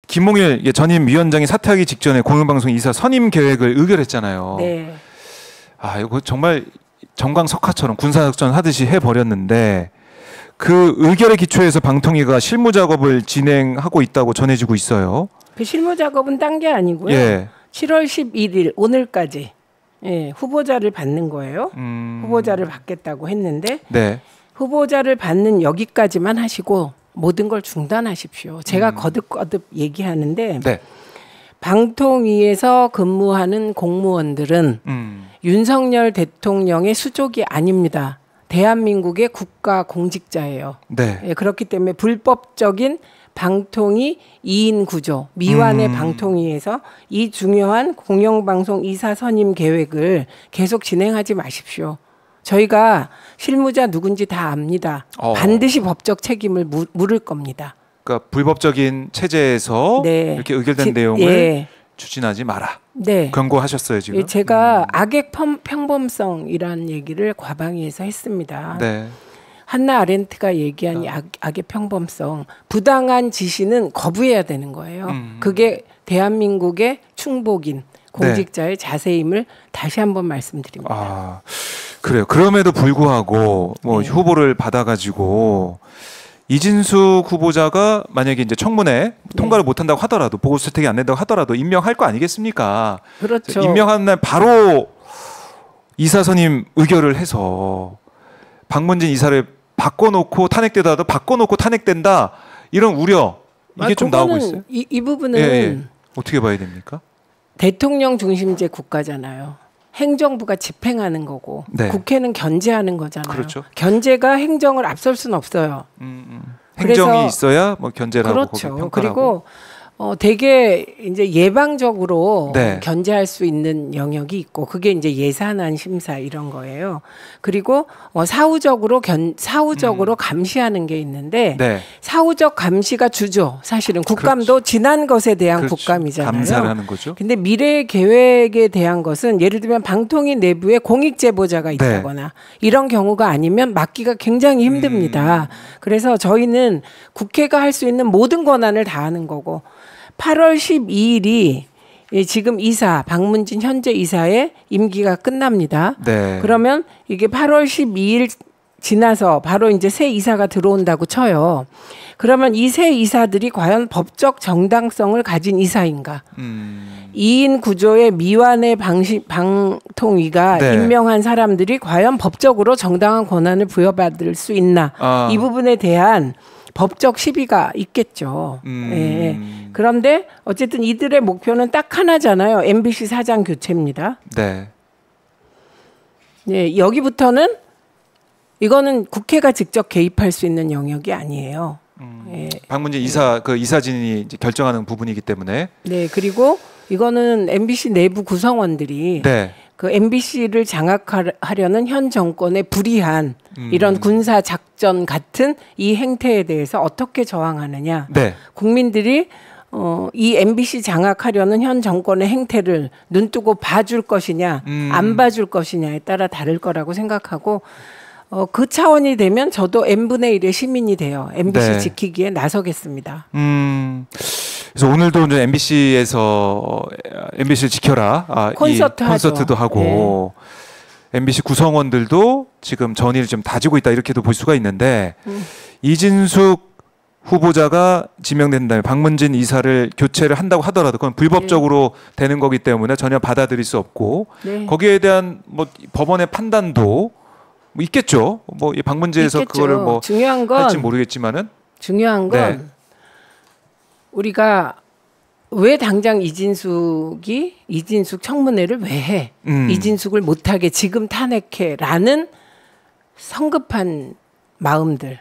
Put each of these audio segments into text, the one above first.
김몽일 전임 위원장이 사퇴하기 직전에 공영방송 이사 선임 계획을 의결했잖아요. 네. 아, 이거 정말 정광석화처럼 군사작전 하듯이 해버렸는데 그 의결의 기초에서 방통위가 실무 작업을 진행하고 있다고 전해지고 있어요. 그 실무 작업은 딴 게 아니고요. 예. 7월 11일 오늘까지 후보자를 받는 거예요. 후보자를 받겠다고 했는데 네. 후보자를 받는 여기까지만 하시고 모든 걸 중단하십시오. 제가 거듭거듭 얘기하는데 네. 방통위에서 근무하는 공무원들은 윤석열 대통령의 수족이 아닙니다. 대한민국의 국가 공직자예요. 네. 예, 그렇기 때문에 불법적인 방통위 2인 구조, 미완의 방통위에서 이 중요한 공영방송 이사 선임 계획을 계속 진행하지 마십시오. 저희가 실무자 누군지 다 압니다. 반드시 법적 책임을 물을 겁니다. 그러니까 불법적인 체제에서 네. 이렇게 의결된 내용을 추진하지 마라. 네. 경고하셨어요 지금. 제가 악의 평범성이라는 얘기를 과방위에서 했습니다. 네. 한나 아렌트가 얘기한 이 악의 평범성, 부당한 지시는 거부해야 되는 거예요. 그게 대한민국의 충복인 공직자의 자세임을 다시 한번 말씀드립니다. 아, 그래요. 그럼에도 불구하고 뭐 후보를 받아가지고 이진숙 후보자가 만약에 이제 청문회 통과를 못한다고 하더라도 보고수색이 안 된다고 하더라도 임명할 거 아니겠습니까? 그렇죠. 임명한 날 바로 이사 선임 의결을 해서 박문진 이사를 바꿔놓고 탄핵되다도 바꿔놓고 탄핵된다 이런 우려 이게 좀 나오고 있어요. 이 부분은 어떻게 봐야 됩니까? 대통령 중심제 국가잖아요. 행정부가 집행하는 거고 국회는 견제하는 거잖아요. 그렇죠. 견제가 행정을 앞설 수는 없어요. 행정이 있어야 뭐 견제를 하고 그렇죠. 평가를 그리고 하고. 되게 이제 예방적으로 견제할 수 있는 영역이 있고 그게 이제 예산안 심사 이런 거예요. 그리고 사후적으로 감시하는 게 있는데 사후적 감시가 주죠. 사실은 국감도 지난 것에 대한 국감이잖아요. 감사를 하는 거죠. 근데 미래 계획에 대한 것은 예를 들면 방통위 내부에 공익 제보자가 있다거나 이런 경우가 아니면 막기가 굉장히 힘듭니다. 그래서 저희는 국회가 할 수 있는 모든 권한을 다하는 거고 8월 12일이 지금 박문진 현재 이사의 임기가 끝납니다. 그러면 이게 8월 12일 지나서 바로 이제 새 이사가 들어온다고 쳐요. 그러면 이 새 이사들이 과연 법적 정당성을 가진 이사인가? 2인 구조의 미완의 방통위가 임명한 사람들이 과연 법적으로 정당한 권한을 부여받을 수 있나? 이 부분에 대한 법적 시비가 있겠죠. 그런데 어쨌든 이들의 목표는 딱 하나잖아요. MBC 사장 교체입니다. 여기부터는 이거는 국회가 직접 개입할 수 있는 영역이 아니에요. 박문진 이사진이 이제 결정하는 부분이기 때문에. 그리고 이거는 MBC 내부 구성원들이 그 MBC를 장악하려는 현 정권의 불이한 이런 군사 작전 같은 이 행태에 대해서 어떻게 저항하느냐. 국민들이 이 MBC 장악하려는 현 정권의 행태를 눈뜨고 봐줄 것이냐, 안 봐줄 것이냐에 따라 다를 거라고 생각하고 그 차원이 되면 저도 n분의 1의 시민이 돼요. MBC 지키기에 나서겠습니다. 그래서 오늘도 이제 MBC에서 MBC를 지켜라 콘서트도 하고 MBC 구성원들도 지금 전의를 좀 다지고 있다 이렇게도 볼 수가 있는데 이진숙 후보자가 지명된 다음에 박문진 이사를 교체를 한다고 하더라도 그건 불법적으로 되는 거기 때문에 전혀 받아들일 수 없고 거기에 대한 뭐 법원의 판단도 뭐 있겠죠. 뭐 이 방문제에서 그거를 뭐 중요한 건 할지 모르겠지만은 중요한 건 우리가 왜 당장 이진숙 청문회를 왜 해? 이진숙을 못하게 지금 탄핵해라는 성급한 마음들,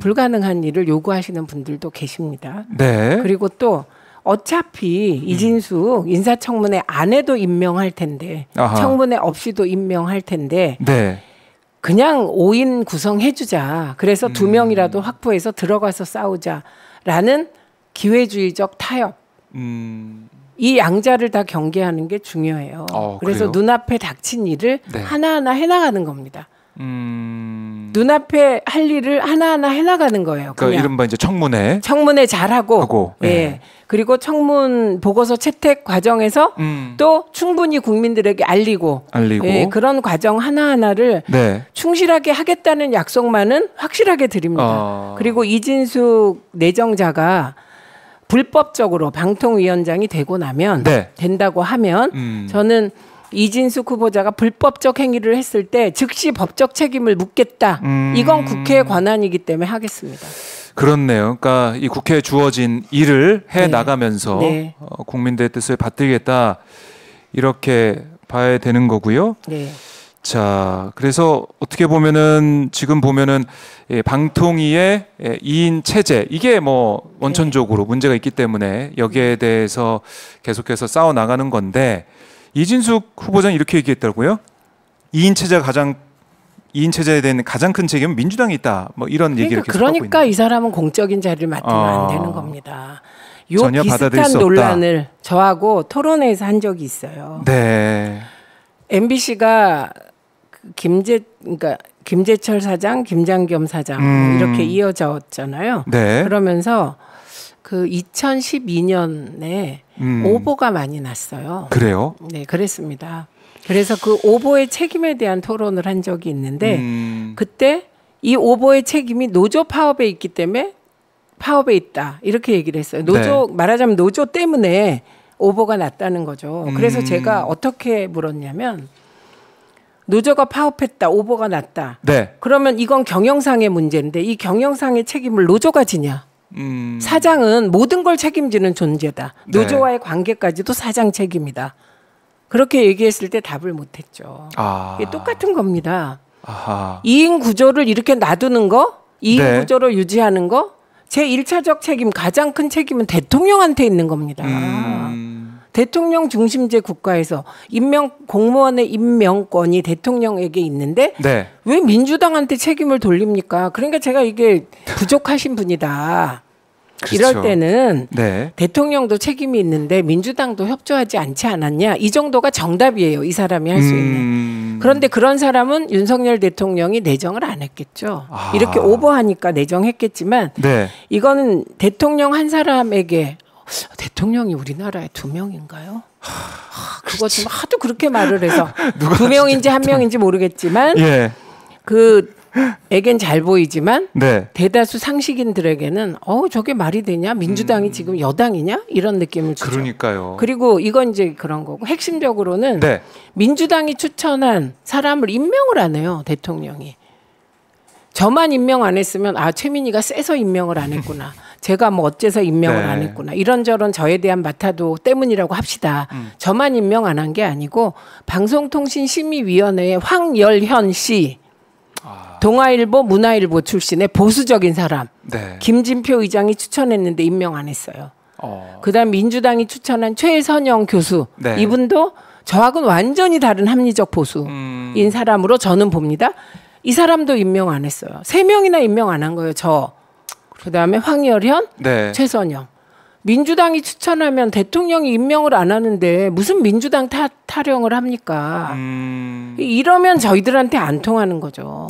불가능한 일을 요구하시는 분들도 계십니다. 그리고 또 어차피 이진숙 인사청문회 안 해도 임명할 텐데 청문회 없이도 임명할 텐데 그냥 5인 구성해주자. 그래서 2명이라도 확보해서 들어가서 싸우자라는 기회주의적 타협. 이 양자를 다 경계하는 게 중요해요. 그래서 그래요? 눈앞에 닥친 일을 하나하나 해나가는 겁니다. 눈앞에 할 일을 하나하나 해나가는 거예요. 그러니까 이른바 이제 청문회 잘하고, 예. 그리고 청문 보고서 채택 과정에서 또 충분히 국민들에게 알리고 예, 그런 과정 하나하나를 네. 충실하게 하겠다는 약속만은 확실하게 드립니다. 그리고 이진숙 내정자가 불법적으로 방통위원장이 되고 나면 네. 된다고 하면 저는 이진숙 후보자가 불법적 행위를 했을 때 즉시 법적 책임을 묻겠다. 이건 국회의 권한이기 때문에 하겠습니다. 그렇네요. 그러니까 이 국회에 주어진 일을 해 네. 나가면서 네. 국민들의 뜻을 받들겠다 이렇게 봐야 되는 거고요. 네. 자, 그래서 어떻게 보면은 지금 보면은 방통위의 2인 체제 이게 뭐 원천적으로 네. 문제가 있기 때문에 여기에 대해서 계속해서 싸워 나가는 건데 이진숙 후보자는 이렇게 얘기했더라고요. 2인 체제에 대한 가장 큰 책임은 민주당이 있다. 뭐 이런 얘기를 계속 하고 있는. 그러니까 이 사람은 공적인 자리를 맡으면 안 되는 겁니다. 요 전혀 비슷한 논란을 저하고 토론회에서 한 적이 있어요. 네. MBC가 그러니까 김재철 사장, 김장겸 사장 이렇게 이어졌잖아요. 네. 그러면서 그 2012년에 오보가 많이 났어요. 그래요? 네, 그랬습니다. 그래서 그 오보의 책임에 대한 토론을 한 적이 있는데 그때 이 오보의 책임이 노조 파업에 있기 때문에 파업에 있다 이렇게 얘기를 했어요. 노조 네. 말하자면 노조 때문에 오보가 났다는 거죠. 그래서 제가 어떻게 물었냐면 노조가 파업했다, 오보가 났다. 네. 그러면 이건 경영상의 문제인데 이 경영상의 책임을 노조가 지냐? 사장은 모든 걸 책임지는 존재다. 노조와의 네. 관계까지도 사장 책임이다. 그렇게 얘기했을 때 답을 못했죠. 이게 똑같은 겁니다. 아하. 2인 구조를 이렇게 놔두는 거, 2인 네. 구조로 유지하는 거, 제 1차적 책임, 가장 큰 책임은 대통령한테 있는 겁니다. 대통령 중심제 국가에서 공무원의 임명권이 대통령에게 있는데 네. 왜 민주당한테 책임을 돌립니까? 그러니까 제가 이게 부족하신 분이다. 그렇죠. 이럴 때는 네. 대통령도 책임이 있는데 민주당도 협조하지 않지 않았냐? 이 정도가 정답이에요. 이 사람이 할 수 있는. 그런데 그런 사람은 윤석열 대통령이 내정을 안 했겠죠. 이렇게 오버하니까 내정했겠지만 네. 이거는 대통령 한 사람에게 대통령이 우리나라에 2명인가요? 그거 지금 하도 그렇게 말을 해서 2명인지 1명인지 모르겠지만 예. 에겐 잘 보이지만 네. 대다수 상식인들에게는 저게 말이 되냐? 민주당이 지금 여당이냐? 이런 느낌을 주죠. 그러니까요. 그리고 이건 이제 그런 거고 핵심적으로는 네. 민주당이 추천한 사람을 임명을 안 해요. 대통령이. 저만 임명 안 했으면 최민희가 세서 임명을 안 했구나. 제가 뭐 어째서 임명을 네. 안 했구나. 이런저런 저에 대한 마타도 때문이라고 합시다. 저만 임명 안 한 게 아니고 방송통신심의위원회의 황열현 씨. 동아일보, 문화일보 출신의 보수적인 사람. 네. 김진표 의장이 추천했는데 임명 안 했어요. 그다음 민주당이 추천한 최선영 교수. 네. 이분도 저하고는 완전히 다른 합리적 보수인 사람으로 저는 봅니다. 이 사람도 임명 안 했어요. 3명이나 임명 안 한 거예요. 그다음에 황열현, 네. 최선영. 민주당이 추천하면 대통령이 임명을 안 하는데 무슨 민주당 타령을 합니까? 이러면 저희들한테 안 통하는 거죠.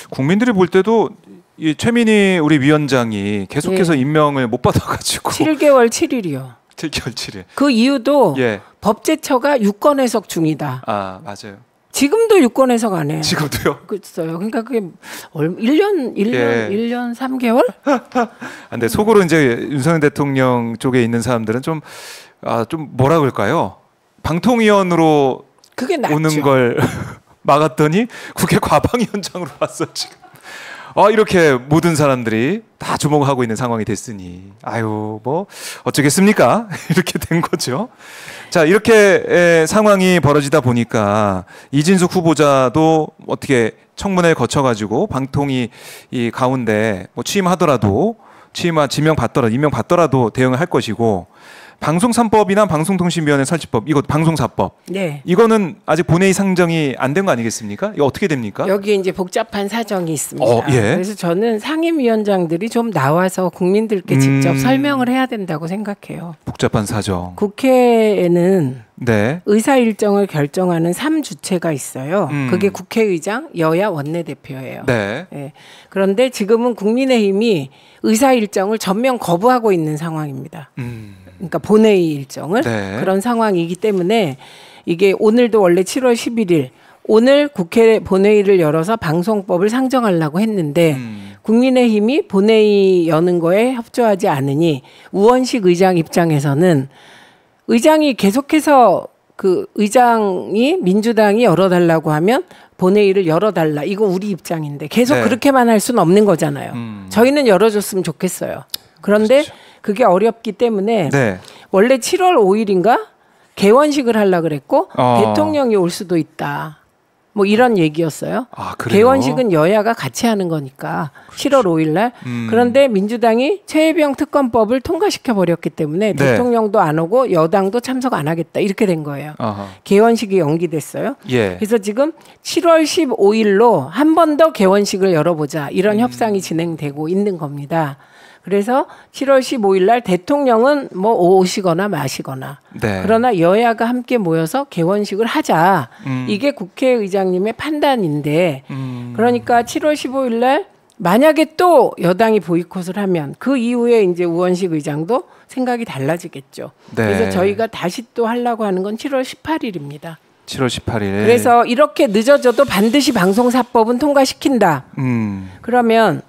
국민들이 볼 때도 이 최민희 우리 위원장이 계속해서 네. 임명을 못 받아가지고 7개월 7일이요. 7개월 7일. 그 이유도 예. 법제처가 유권 해석 중이다. 맞아요. 지금도 유권 해석 안 해요. 지금도요? 그렇어요. 그러니까 그게 1년 3개월? 근데 속으로 이제 윤석열 대통령 쪽에 있는 사람들은 좀 뭐라 그럴까요? 방통위원으로 그게 낫죠. 오는 걸 막았더니 국회 과방위원장으로 왔어 지금. 이렇게 모든 사람들이 다 주목하고 있는 상황이 됐으니 뭐 어쩌겠습니까? 이렇게 된 거죠. 자, 이렇게 상황이 벌어지다 보니까 이진숙 후보자도 어떻게 청문회를 거쳐가지고 방통위 이 가운데 뭐 지명 받더라도 임명 받더라도 대응을 할 것이고 방송 3법이나 방송통신위원회 설치법, 이거 방송사법. 네. 이거는 아직 본회의 상정이 안 된 거 아니겠습니까? 이거 어떻게 됩니까? 여기 이제 복잡한 사정이 있습니다. 예. 그래서 저는 상임위원장들이 좀 나와서 국민들께 직접 설명을 해야 된다고 생각해요. 복잡한 사정. 국회에는 네. 의사 일정을 결정하는 3주체가 있어요. 그게 국회의장, 여야 원내대표예요. 네. 네. 그런데 지금은 국민의힘이 의사 일정을 전면 거부하고 있는 상황입니다. 그러니까 본회의 일정을 네. 그런 상황이기 때문에 이게 오늘도 원래 7월 11일 오늘 국회 본회의를 열어서 방송법을 상정하려고 했는데 국민의힘이 본회의 여는 거에 협조하지 않으니 우원식 의장 입장에서는 의장이 계속해서 그 의장이 민주당이 열어달라고 하면 본회의를 열어달라. 이거 우리 입장인데 계속 네. 그렇게만 할 수는 없는 거잖아요. 저희는 열어줬으면 좋겠어요. 그런데 그렇죠. 그게 어렵기 때문에 네. 원래 7월 5일인가 개원식을 하려고 그랬고 대통령이 올 수도 있다. 뭐 이런 얘기였어요. 아, 그래요? 개원식은 여야가 같이 하는 거니까 그렇죠. 7월 5일 날. 그런데 민주당이 최혜병 특검법을 통과시켜 버렸기 때문에 네. 대통령도 안 오고 여당도 참석 안 하겠다. 이렇게 된 거예요. 아하. 개원식이 연기됐어요. 예. 그래서 지금 7월 15일로 한 번 더 개원식을 열어보자. 이런 협상이 진행되고 있는 겁니다. 그래서 7월 15일 날 대통령은 뭐 오시거나 마시거나 네. 그러나 여야가 함께 모여서 개원식을 하자. 이게 국회의장님의 판단인데 그러니까 7월 15일 날 만약에 또 여당이 보이콧을 하면 그 이후에 이제 우원식 의장도 생각이 달라지겠죠. 네. 그래서 저희가 다시 또 하려고 하는 건 7월 18일입니다. 7월 18일. 그래서 이렇게 늦어져도 반드시 방송사법은 통과시킨다. 그러면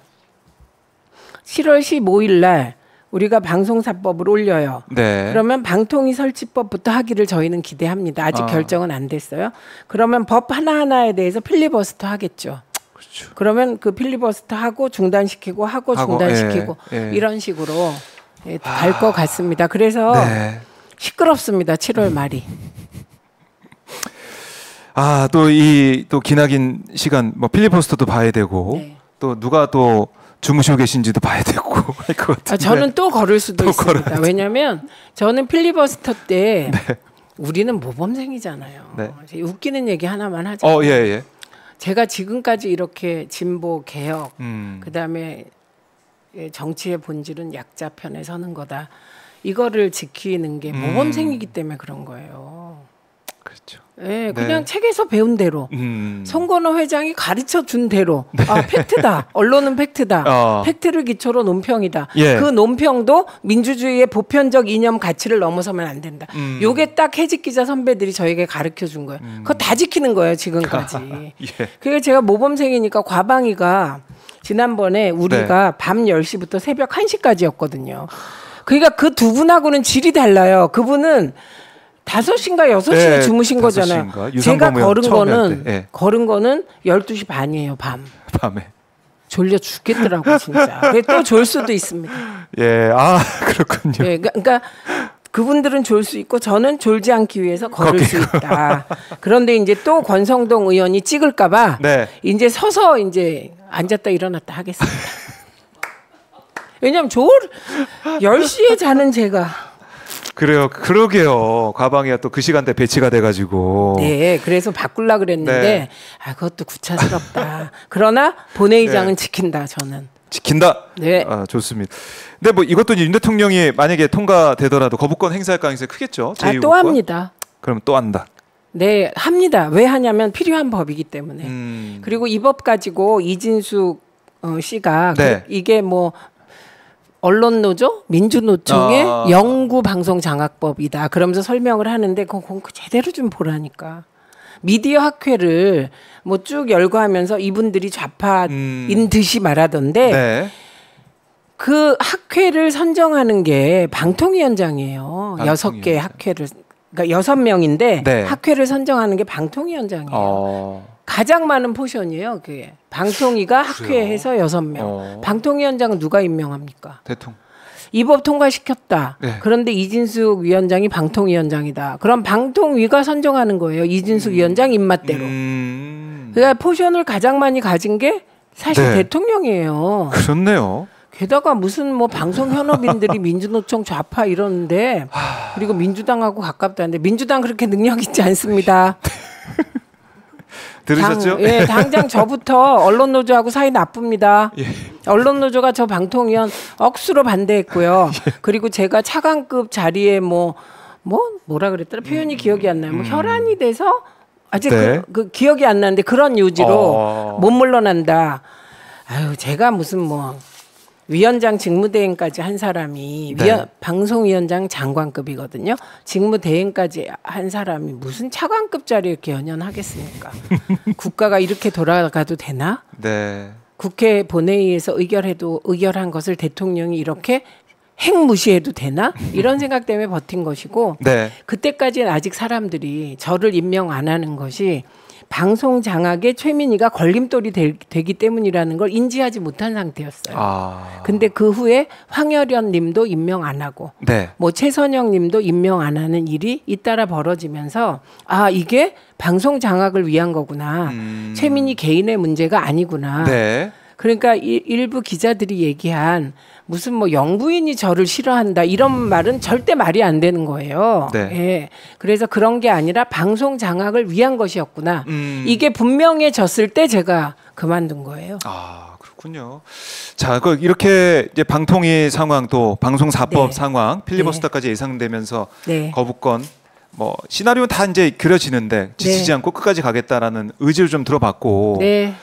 7월 15일 날 우리가 방송사법을 올려요. 네. 그러면 방통위 설치법부터 하기를 저희는 기대합니다. 아직 결정은 안 됐어요. 그러면 법 하나하나에 대해서 필리버스터 하겠죠. 그렇죠. 그러면 그 필리버스터 하고 중단시키고 하고 중단시키고 예. 이런 식으로 갈 것 같습니다. 그래서 네. 시끄럽습니다. 7월 말이. 아, 또 이 또 기나긴 시간 뭐 필리버스터도 봐야 되고 네. 또 누가 또 주무시고 계신지도 봐야 되고 할 것 같은데. 저는 또 걸을 수도 또 있습니다. 걸어야지. 왜냐하면 저는 필리버스터 때 우리는 모범생이잖아요. 네. 웃기는 얘기 하나만 하자면 예, 예. 제가 지금까지 이렇게 진보 개혁 그다음에 정치의 본질은 약자 편에 서는 거다. 이거를 지키는 게 모범생이기 때문에 그런 거예요. 그렇죠. 네, 그냥 책에서 배운 대로 송건호 회장이 가르쳐 준 대로 아, 팩트다. 언론은 팩트다. 팩트를 기초로 논평이다. 예. 그 논평도 민주주의의 보편적 이념 가치를 넘어서면 안 된다. 요게 딱 해직 기자 선배들이 저에게 가르쳐 준 거예요. 그거 다 지키는 거예요, 지금까지. 예. 그게 제가 모범생이니까 과방위가 지난번에 우리가 밤 10시부터 새벽 1시까지였거든요. 그러니까 그 두 분하고는 질이 달라요. 그분은 5시인가 6시에 네, 주무신 거잖아요. 5시인가? 제가 유상범 걸은 거는 12시 반이에요, 밤에. 졸려 죽겠더라고, 진짜. 또 졸 수도 있습니다. 예, 아, 그렇군요. 네, 그러니까 그분들은 졸 수 있고 저는 졸지 않기 위해서 걸을 수 있다. 그런데 이제 또 권성동 의원이 찍을까봐 네. 이제 서서 이제 앉았다 일어났다 하겠습니다. 왜냐하면 10시에 자는 제가. 그래요. 그러게요. 과방위가 또 그 시간대 배치가 돼가지고. 네, 그래서 바꾸려 그랬는데 네. 아, 그것도 구차스럽다. 그러나 본회의장은 지킨다. 저는. 지킨다. 네. 아, 좋습니다. 근데 뭐 이것도 윤 대통령이 만약에 통과되더라도 거부권 행사할 가능성이 크겠죠. 아, 또 합니다. 그럼 또 한다. 네, 합니다. 왜 하냐면 필요한 법이기 때문에. 그리고 이 법 가지고 이진숙 씨가 네. 이게 뭐 언론노조, 민주노총의 영구방송장악법이다. 그러면서 설명을 하는데 그거 제대로 좀 보라니까. 미디어 학회를 뭐 쭉 열거하면서 이분들이 좌파인 듯이 말하던데 네. 그 학회를 선정하는 게 방통위원장이에요. 6개 학회를. 그러니까 6명인데 네. 학회를 선정하는 게 방통위원장이에요. 가장 많은 포션이에요. 그게. 방통위가 학회에서 6명. 방통위원장은 누가 임명합니까? 대통령. 이 법 통과시켰다. 네. 그런데 이진숙 위원장이 방통위원장이다. 그럼 방통위가 선정하는 거예요. 이진숙 위원장 입맛대로. 그러니까 포션을 가장 많이 가진 게 사실 네. 대통령이에요. 그렇네요. 게다가 무슨 뭐 방송 현업인들이 민주노총 좌파 이러는데 그리고 민주당하고 가깝다는데 민주당 그렇게 능력 있지 않습니다. 들으셨죠? 예, 당장 저부터 언론노조하고 사이 나쁩니다. 예. 언론노조가 저 방통위원 억수로 반대했고요. 예. 그리고 제가 차관급 자리에 뭐라 그랬더라? 표현이 기억이 안 나요. 뭐 혈안이 돼서 아직 네. 그 기억이 안 나는데 그런 요지로 못 물러난다. 아유, 제가 무슨 뭐 위원장 직무대행까지 한 사람이 네. 방송위원장 장관급이거든요. 직무대행까지 한 사람이 무슨 차관급 자리에 이렇게 연연하겠습니까? 국가가 이렇게 돌아가도 되나? 네. 국회 본회의에서 의결한 것을 대통령이 이렇게 핵무시해도 되나? 이런 생각 때문에 버틴 것이고 네. 그때까지는 아직 사람들이 저를 임명 안 하는 것이 방송 장악에 최민희가 걸림돌이 되기 때문이라는 걸 인지하지 못한 상태였어요. 근데 그 후에 황열연 님도 임명 안 하고 네. 뭐 최선영 님도 임명 안 하는 일이 잇따라 벌어지면서 이게 방송 장악을 위한 거구나. 최민희 개인의 문제가 아니구나. 네. 그러니까 일부 기자들이 얘기한 무슨 뭐 영부인이 저를 싫어한다 이런 말은 절대 말이 안 되는 거예요. 네. 예. 그래서 그런 게 아니라 방송 장악을 위한 것이었구나. 이게 분명해졌을 때 제가 그만둔 거예요. 그렇군요. 자, 이렇게 이제 방통위 상황도 방송사법 네. 상황 필리버스터까지 예상되면서 네. 거부권 뭐 시나리오는 다 이제 그려지는데 지치지 네. 않고 끝까지 가겠다라는 의지를 좀 들어봤고. 네.